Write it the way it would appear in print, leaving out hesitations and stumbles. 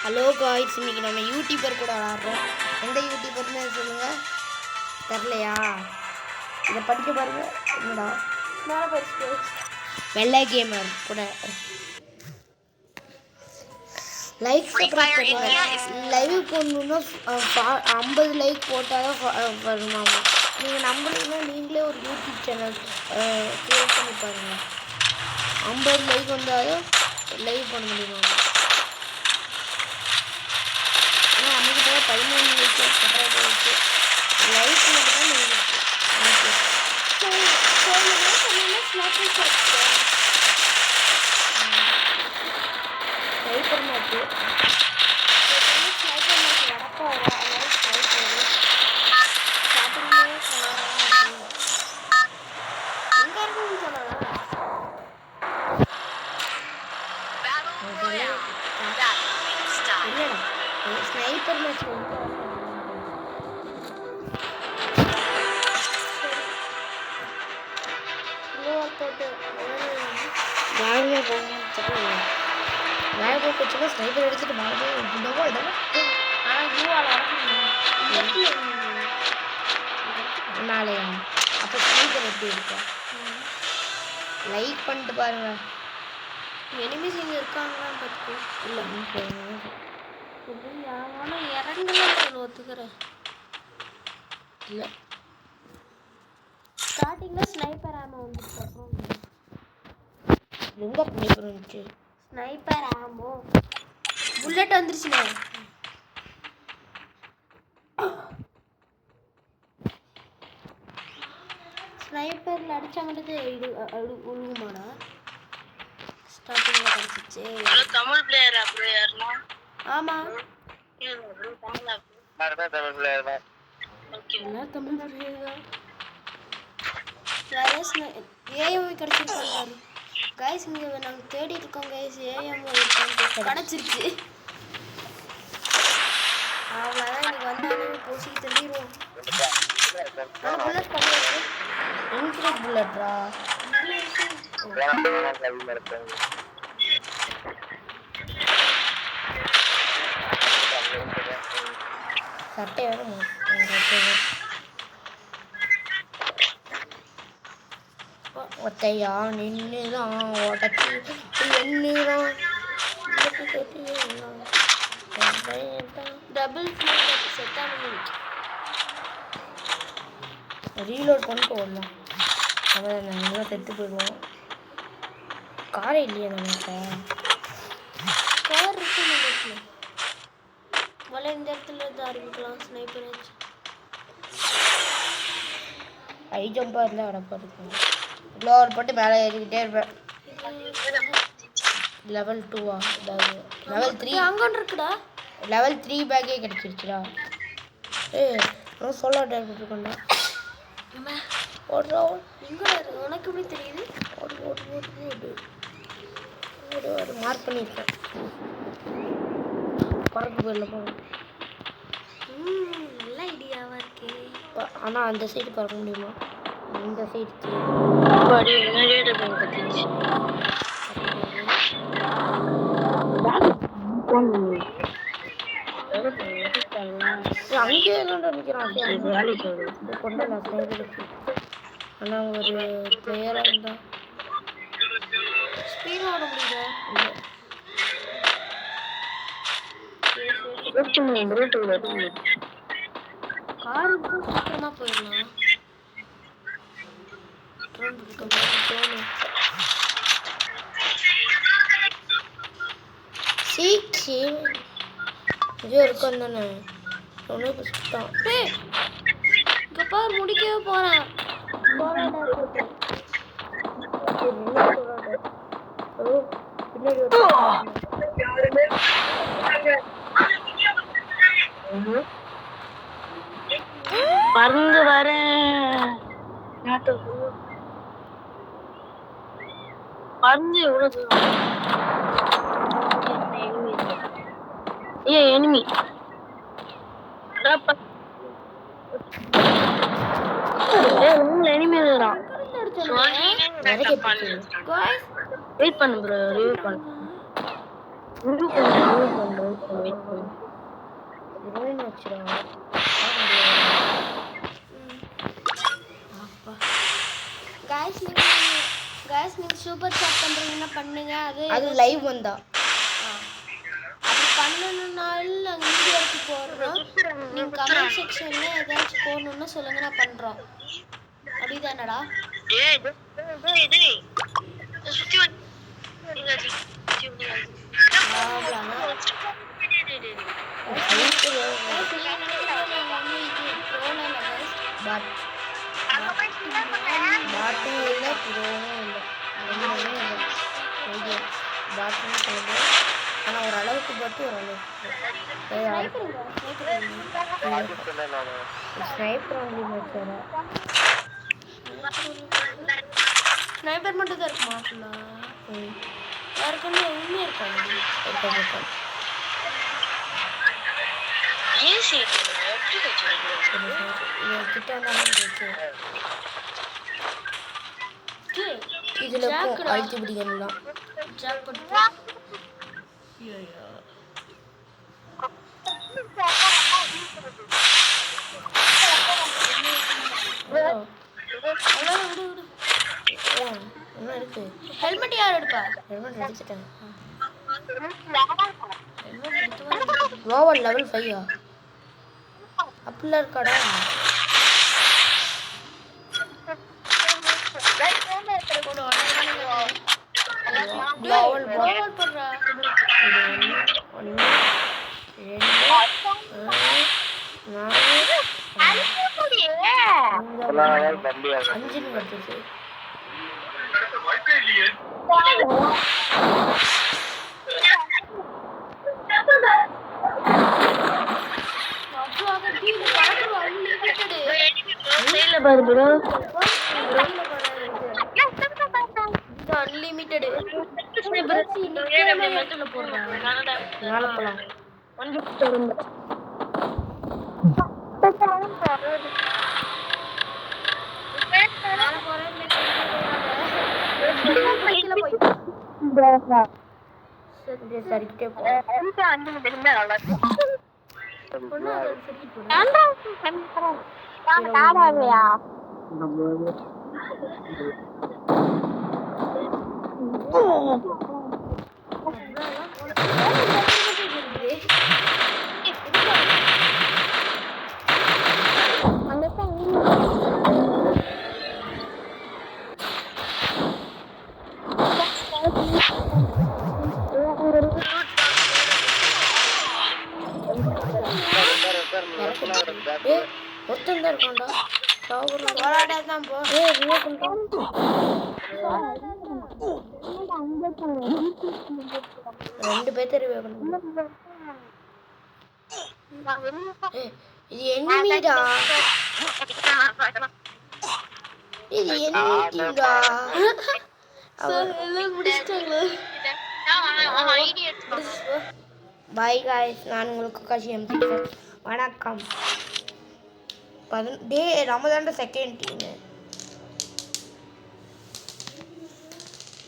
Hello guys, இன்னைக்கு நம்ம YouTuber கூட விளாட்றோம். எந்த யூடியூபர்னு சொல்லுங்க. தெரிலையா? இதை படிக்க பாருங்க. என்னடா மேலே படிச்சு வெள்ளை கேமர் கூட லைக் லைவ் போடணுன்னா 50 லைக் போட்டால் தான் வருமாமா. நீங்கள் நம்புனீங்கன்னா நீங்களே ஒரு யூடியூப் சேனல் க்ரியேட் பண்ணி பாருங்கள். 50 லைக் வந்தாலும் லைவ் பண்ண முடியுமா? ஆனால் நம்மக்கிட்ட 13 லைக் சப்ஸ்கிரைபர் இருக்குது. லைக் மட்டும் தான் நீங்கள் ஸ்னைப்பர் மேட்ச்சு ஸ்னைப்பர் மேட்ச் நடக்க வரும். அதனால ஸ்னைப்பர் ஸ்டார்டிங்லேயே எங்கே இருக்குன்னு சொல்லலாம். இல்லைடா, ஸ்னைப்பர் மேட்ச் போட்டு மேலே போச்சுன்னா ஸ்னைப்பர் அடிச்சுட்டு மேலே நாளையா? அப்போ ஸ்னைப்பர் எப்படி இருக்கும்? லைக் பண்ணிட்டு பாருங்க. எனிமீஸ் இங்கே இருக்காங்களான்னு பார்த்துக்கோ. இல்லை ஆனால் இறங்கலாம் சொல்லி ஒத்துக்கிறேன். இல்லை, ஸ்டார்டிங்கில் ஸ்னைப்பர் ஆமோ வந்துச்சு. அப்புறம் எங்கே ஸ்னைப்பர் வந்துச்சு? Sniper ஆமோ bullet வந்துருச்சுண்ணே. ஸ்னைப்பரில் அடித்தா மட்டும் உழுகுமாடா? ஸ்டார்டிங்கில் கிடச்சிச்சு. தமிழ் பிளேயர் அப்படி யாருன்னா? ஆமாம், தமிழ் பிளேயர் தான். என்ன தமிழ் பிளேயர் தான். ஏஎம் கிடச்சிருக்காங்க கைஸ். இங்கே நாங்கள் தேடிட்டு இருக்கோம் கைஸ். ஏஎம் கிடச்சிருச்சு. அவ்வளோதான். இன்னைக்கு வந்தாலும் பூசி தள்ளிடுவோம். புல்லட் பண்ணிடுச்சு. இன்க்ரீட் புல்லட்ரா? சட்டை வேறு ஒத்தையா நின்றுதான் உடச்சி என்னதான் டபுள் ரீலோட் பண்ணிட்டு ஓடலாம். அதான் நாங்கள் செத்து போயிடுவோம். காரே இல்லையா நம்மகிட்ட? கார் இருக்கு நம்மளுக்கு. வலை இந்த இடத்துல இருந்து ஆரம்பிக்கலாம். ஸ்னைப்பர் வச்சு ஹை ஜம்பாக இருந்தால் அடப்பா இருக்கும். ஃப்ளோர் போட்டு மேலே ஏறிக்கிட்டே இருப்பேன். லெவல் 2வா? அதாவது லெவல் 3 அங்கே ஒன்று இருக்குடா. லெவல் 3 பேக்கே கிடச்சிருச்சுடா. சொல்ல இருக்கோண்டா. ஓடுறா எங்கே உனக்கு எப்படி தெரியுது? ஓடு ஓடு ஓடு ஓடு ஓடு ஓடு. மார்க் பண்ணியிருக்கேன். பறக்கு போயிடல போகணும். நல்ல ஐடியாவாக இருக்கே. ஆனால் அந்த சைடு பறக்க முடியுமா? இந்த சைடு அங்கேயே நினைக்கிறான். கொண்டலாம் ஸ்னைப்பருக்கு. ஆனால் ஒரு பிளேயராக இருந்தால் ஸ்பீடாக ஓட முடியுதா? இல்லை, காருக்கு சீக்கிரமாக போயிடலாம். சீச்சி இதே இருக்கும் தானே. ஒன்றும் சுத்தம் இங்கே பார். முடிக்கவே போகிறேன். பின்னாடி பறந்து வரேன். பறந்து எவ்வளவு எனிமி எனிமி இருக்கிறான். வெயிட் பண்ணு ப்ரோ. ரிவ்யூ பண்ணு. ஹீரோயின் வச்சிருவாங்க. गाइस நீங்க சூப்பர் சாட் பண்றீங்கன்னா பண்ணுங்க. அது லைவ் வந்தா அப்படி பண்ணனும்னாலும் நாங்க வீடியோ எடுத்து போடுறோம். நீங்க கமெண்ட் செக்ஷன்ல ஏதாச்சும் போடணும்னா சொல்லுங்க, நான் பண்றோம். அப்படிதானடா? டேய் சுத்தி வந்து பாட்டும் இல்லை ப்ரோவும் இல்லை, ரெண்டுமே இல்லை. பாட்டும் இல்லை, ஆனால் ஒரு அளவுக்கு பட்டு ஒரு அளவுக்கு ஸ்னைப்பர் ஒன்லி மேட்ச். ஸ்னைப்பர் மட்டும் தான் இருக்குமா? ஃபுல்லாக யாருக்குன்னு எதுவுமே இருக்காது. ஏசி எப்படி கிட்ட இதில் அழுத்தி பிடிக்கலாம். என்ன இருக்கு? ஹெல்மெட் யார் எடுப்பா? ஹெல்மெட் எடுத்துட்டேன். க்ளோவல் லெவல் 5 அப்படிலாம் இருக்காடா? க்ளோவல் போடுறா. 1 2 3 4 5 வந்துச்சு. அன்லிமிட்டெட் நாளப்பலாம் சரிக்கிட்டே ஒருத்தன் தான் இருக்கான்டா. தான் போ. ரெண்டு பேர்த்த ரிவே பண்ண. இது எனிமிடா, இது எனிமிடா. எல்லாம் முடிச்சிட்டாங்களா? பாய் காய்ஸ், நான் உங்களுக்கு காசியம் வணக்கம். டே ரமதான்ட செகண்ட் டீம்.